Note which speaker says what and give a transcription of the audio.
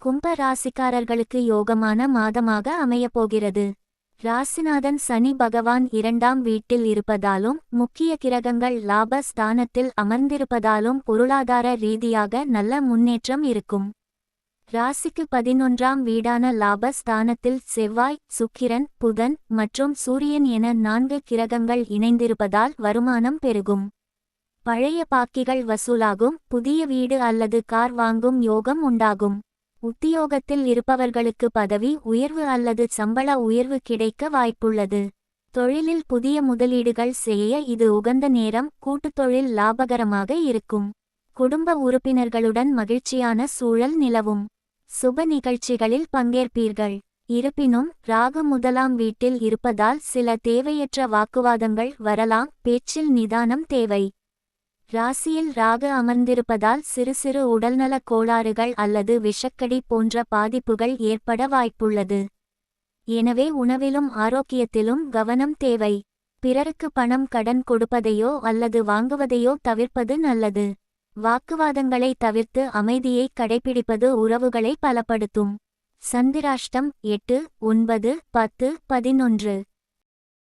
Speaker 1: கும்ப ராசிக்காரர்களுக்கு யோகமான மாதமாக அமையப்போகிறது. ராசிநாதன் சனி பகவான் 2ஆம் வீட்டில் இருப்பதாலும் முக்கிய கிரகங்கள் லாப ஸ்தானத்தில் அமர்ந்திருப்பதாலும் பொருளாதார ரீதியாக நல்ல முன்னேற்றம் இருக்கும். ராசிக்கு 11ஆம் வீடான லாப ஸ்தானத்தில் செவ்வாய், சுக்கிரன், புதன் மற்றும் சூரியன் என 4 கிரகங்கள் இணைந்திருப்பதால் வருமானம் பெருகும். பழைய பாக்கிகள் வசூலாகும். புதிய வீடு அல்லது கார் வாங்கும் யோகம் உண்டாகும். உத்தியோகத்தில் இருப்பவர்களுக்கு பதவி உயர்வு அல்லது சம்பள உயர்வு கிடைக்க வாய்ப்புள்ளது. தொழிலில் புதிய முதலீடுகள் செய்ய இது உகந்த நேரம். கூட்டுத்தொழில் லாபகரமாக இருக்கும். குடும்ப உறுப்பினர்களுடன் மகிழ்ச்சியான சூழல் நிலவும். சுப நிகழ்ச்சிகளில் பங்கேற்பீர்கள். இருப்பினும் ராகு 1ஆம் வீட்டில் இருப்பதால் சில தேவையற்ற வாக்குவாதங்கள் வரலாம். பேச்சில் நிதானம் தேவை. ராசியில் ராகு அமர்ந்திருப்பதால் சிறு சிறு உடல்நலக் கோளாறுகள் அல்லது விஷக்கடி போன்ற பாதிப்புகள் ஏற்பட வாய்ப்புள்ளது. எனவே உணவிலும் ஆரோக்கியத்திலும் கவனம் தேவை. பிறருக்கு பணம் கடன் கொடுப்பதையோ அல்லது வாங்குவதையோ தவிர்ப்பது நல்லது. வாக்குவாதங்களை தவிர்த்து அமைதியை கடைபிடிப்பது உறவுகளை பலப்படுத்தும். சந்திராஷ்டம் 8, 9, 10, 11.